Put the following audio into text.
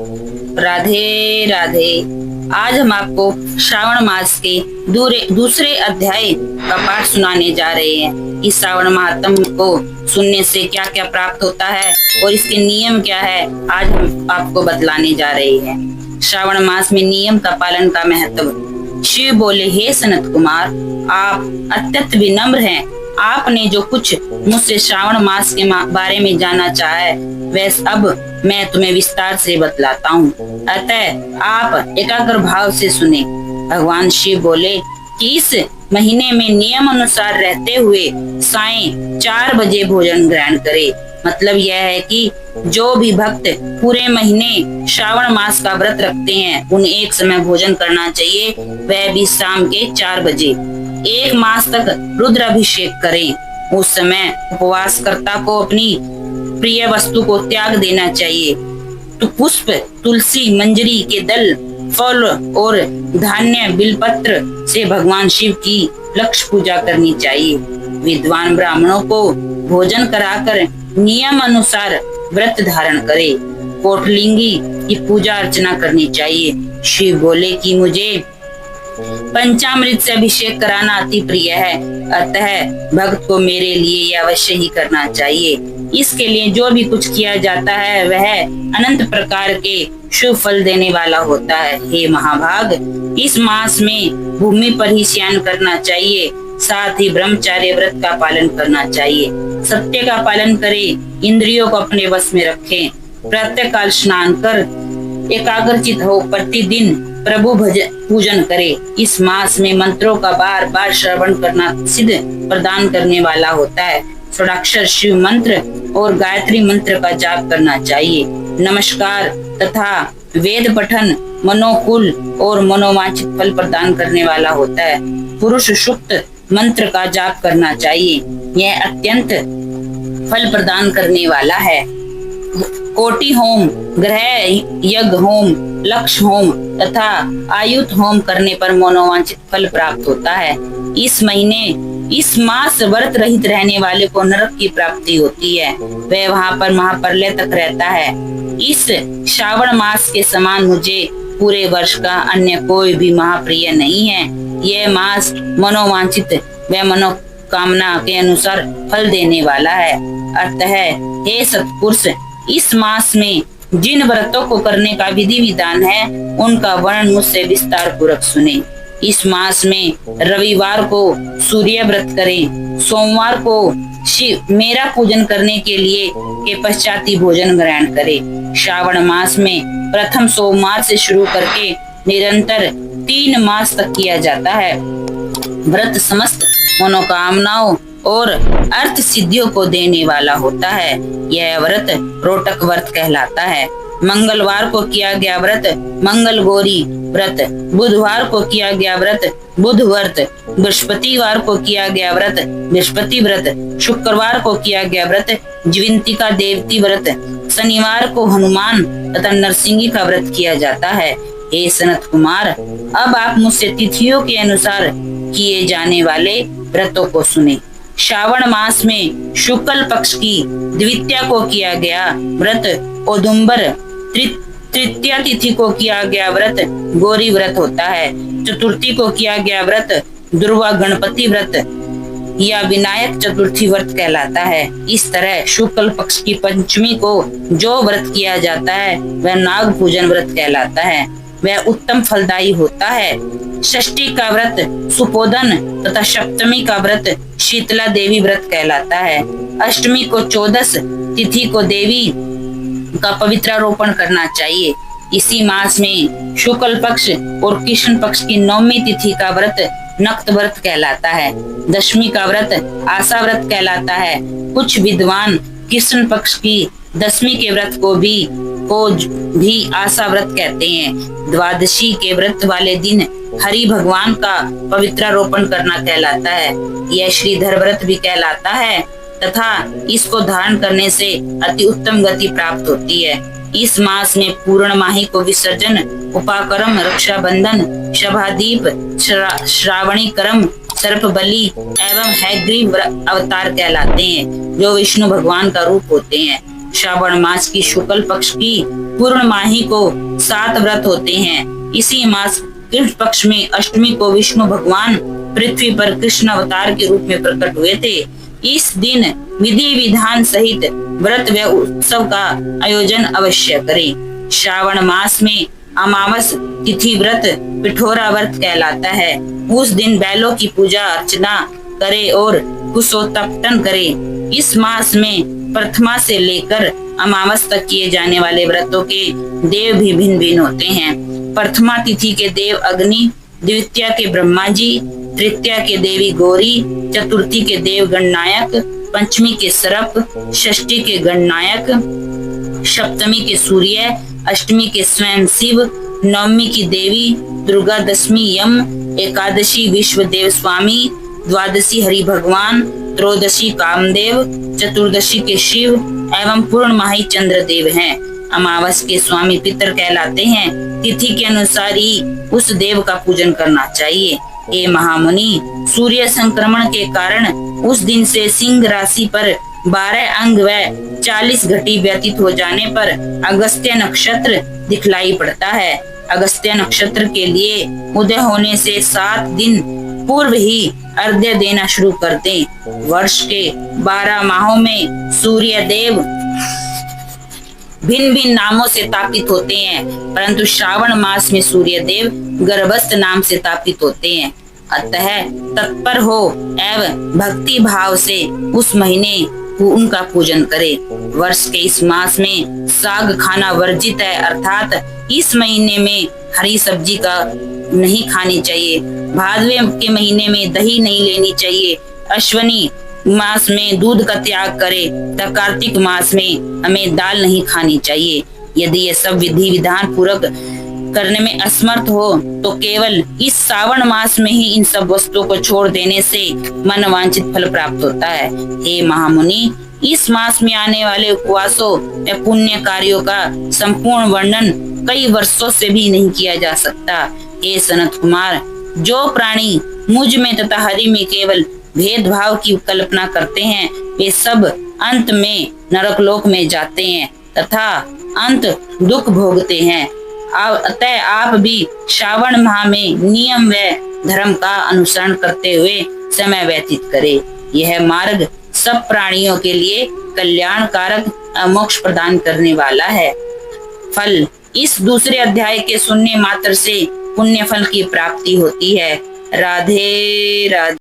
राधे राधे। आज हम आपको श्रावण मास के दूसरे अध्याय का पाठ सुनाने जा रहे हैं। इस श्रावण महात्म को सुनने से क्या क्या प्राप्त होता है और इसके नियम क्या है, आज हम आपको बतलाने जा रहे हैं। श्रावण मास में नियम का पालन का महत्व। शिव बोले, हे सनत कुमार, आप अत्यंत विनम्र हैं। आपने जो कुछ मुझसे श्रावण मास के बारे में जाना चाहा है, वैसे अब मैं तुम्हें विस्तार से बतलाता हूँ। अतः आप एकाग्र भाव से सुने। भगवान शिव बोले कि इस महीने में नियम अनुसार रहते हुए सायं 4 बजे भोजन ग्रहण करे। मतलब यह है कि जो भी भक्त पूरे महीने श्रावण मास का व्रत रखते हैं, उन्हें एक समय भोजन करना चाहिए, वह भी शाम के 4 बजे। 1 मास तक रुद्र अभिषेक करें। उस समय उपवासकर्ता को अपनी प्रिय वस्तु को त्याग देना चाहिए। तो पुष्प, तुलसी, मंजरी के दल, फल और धान्य, बिलपत्र से भगवान शिव की लक्ष्य पूजा करनी चाहिए। विद्वान ब्राह्मणों को भोजन कराकर नियम अनुसार व्रत धारण करे। कोटलिंगी की पूजा अर्चना करनी चाहिए। शिव बोले कि मुझे पंचामृत से अभिषेक कराना अति प्रिय है, अतः भक्त को मेरे लिए यह अवश्य ही करना चाहिए। इसके लिए जो भी कुछ किया जाता है वह अनंत प्रकार के शुभ फल देने वाला होता है। हे महाभाग, इस मास में भूमि पर ही स्नान करना चाहिए, साथ ही ब्रह्मचर्य व्रत का पालन करना चाहिए। सत्य का पालन करें, इंद्रियों को अपने वश में रखें। प्रातः काल स्नान कर एकाग्रचित हो प्रतिदिन प्रभु पूजन करे। इस मास में मंत्रों का बार बार श्रवण करना सिद्ध प्रदान करने वाला होता है। षोडशाक्षर शिव मंत्र और गायत्री मंत्र का जाप करना चाहिए। नमस्कार तथा वेद पठन मनोकुल और मनोवांछित फल प्रदान करने वाला होता है। पुरुष सूक्त मंत्र का जाप करना चाहिए, यह अत्यंत फल प्रदान करने वाला है। कोटि होम, ग्रह यज्ञ होम, लक्ष्य होम तथा आयुत होम करने पर मनोवांछित फल प्राप्त होता है। इस मास व्रत रहित रहने वाले को नरक की प्राप्ति होती है, वह वहाँ पर महाप्रलय तक रहता है। इस श्रावण मास के समान मुझे पूरे वर्ष का अन्य कोई भी महाप्रिय नहीं है। यह मास मनोवांछित व मनोकामना के अनुसार फल देने वाला है। अतः हे सत्पुरुष, इस मास में जिन व्रतों को करने का विधि विधान है, उनका वर्णन मुझसे विस्तार पूर्वक सुने। इस मास में रविवार को सूर्य व्रत करें। सोमवार को शिव मेरा पूजन करने के लिए के पश्चात ही भोजन ग्रहण करें। श्रावण मास में प्रथम सोमवार से शुरू करके निरंतर 3 मास तक किया जाता है। व्रत समस्त मनोकामनाओं और अर्थ सिद्धियों को देने वाला होता है। यह व्रत रोटक व्रत कहलाता है। मंगलवार को किया गया व्रत मंगल गौरी व्रत, बुधवार को किया गया व्रत बुध व्रत, बृहस्पतिवार को किया गया व्रत बृहस्पति व्रत, शुक्रवार को किया गया व्रत ज्विंतिका देवती व्रत, शनिवार को हनुमान तथा नरसिंही का व्रत किया जाता है। हे सनत कुमार, अब आप मुझसे तिथियों के अनुसार किए जाने वाले व्रतों को सुने। श्रावण मास में शुक्ल पक्ष की द्वितीया को किया गया व्रत औदुंबर, तृतीया तिथि को किया गया व्रत गौरी व्रत होता है। चतुर्थी को किया गया व्रत दुर्वा गणपति व्रत या विनायक चतुर्थी व्रत कहलाता है। इस तरह शुक्ल पक्ष की पंचमी को जो व्रत किया जाता है वह नाग पूजन व्रत कहलाता है, वह उत्तम फलदायी होता है। षष्ठी का व्रत सुपोधन तथा सप्तमी का व्रत शीतला देवी व्रत कहलाता है। अष्टमी को 14 तिथि को देवी का पवित्रारोपण करना चाहिए। इसी मास में शुक्ल पक्ष और कृष्ण पक्ष की 9वीं तिथि का व्रत नक्त व्रत कहलाता है। दशमी का व्रत आशा व्रत कहलाता है। कुछ विद्वान कृष्ण पक्ष की 10वीं के व्रत को भी आशा व्रत कहते हैं। द्वादशी के व्रत वाले दिन हरि भगवान का पवित्रारोपण करना कहलाता है। यह श्रीधर व्रत भी कहलाता है तथा इसको धारण करने से अति उत्तम गति प्राप्त होती है। इस मास में पूर्णमाही को विसर्जन, उपाकर्म, रक्षाबंधन, शभादीप, श्रावणी कर्म, सर्प बलि एवं हैग्रीव अवतार कहलाते हैं, जो विष्णु भगवान का रूप होते हैं। श्रावण मास की शुक्ल पक्ष की पूर्णमाही को 7 व्रत होते हैं। इसी मास कृष्ण पक्ष में अष्टमी को विष्णु भगवान पृथ्वी पर कृष्ण अवतार के रूप में प्रकट हुए थे। इस दिन विधि विधान सहित व्रत व उत्सव का आयोजन अवश्य करें। श्रावण मास में अमावस तिथि व्रत पिठोरा व्रत कहलाता है। उस दिन बैलों की पूजा अर्चना करे और कुशोत्तपटन करे। इस मास में प्रथमा से लेकर अमावस तक किए जाने वाले व्रतों के देव भी भिन्न भिन्न होते हैं। प्रथमा तिथि के देव अग्नि, द्वितीया के ब्रह्मा जी, तृतीया के देवी गौरी, चतुर्थी के देव गणनायक, पंचमी के सर्प, षष्ठी के गणनायक, सप्तमी के सूर्य, अष्टमी के स्वयं शिव, नवमी की देवी दुर्गा, दशमी यम, एकादशी विश्व देव स्वामी, द्वादशी हरि भगवान, त्रयोदशी कामदेव, चतुर्दशी के शिव एवं पूर्णमाही चंद्र देव हैं। अमावस के स्वामी पितर कहलाते हैं। तिथि के अनुसार ही उस देव का पूजन करना चाहिए। हे महामुनि, सूर्य संक्रमण के कारण उस दिन से सिंह राशि पर 12 अंग व 40 घटी व्यतीत हो जाने पर अगस्त्य नक्षत्र दिखलाई पड़ता है। अगस्त्य नक्षत्र के लिए उदय होने से 7 दिन पूर्व ही अर्घ्य देना शुरू कर दें। वर्ष के 12 माहों में सूर्य देव भिन्न भिन्न नामों से तापित होते हैं, परंतु श्रावण मास में सूर्य देव गर्भस्थ नाम से तापित होते हैं। अतः तत्पर हो एवं भक्ति भाव से उस महीने उनका पूजन करे। वर्ष के इस मास में साग खाना वर्जित है, अर्थात इस महीने में हरी सब्जी का नहीं खानी चाहिए। भादवे के महीने में दही नहीं लेनी चाहिए। अश्वनी मास में दूध का त्याग करे तथा कार्तिक मास में हमें दाल नहीं खानी चाहिए। यदि ये सब विधि विधान पूर्वक करने में असमर्थ हो तो केवल इस श्रावण मास में ही इन सब वस्तुओं को छोड़ देने से मनवांछित फल प्राप्त होता है। हे महामुनि, इस मास में आने वाले उपवासों या पुण्य कार्यों का संपूर्ण वर्णन कई वर्षों से भी नहीं किया जा सकता। हे सनत कुमार, जो प्राणी मुझ में तथा हरि में केवल भेदभाव की कल्पना करते हैं, वे सब अंत में नरकलोक में जाते हैं तथा अंत दुख भोगते हैं। अतः आप भी श्रावण माह में नियम व धर्म का अनुसरण करते हुए समय व्यतीत करें। यह मार्ग सब प्राणियों के लिए कल्याणकारक मोक्ष प्रदान करने वाला है। फल, इस दूसरे अध्याय के सुनने मात्र से पुण्य फल की प्राप्ति होती है। राधे राधे।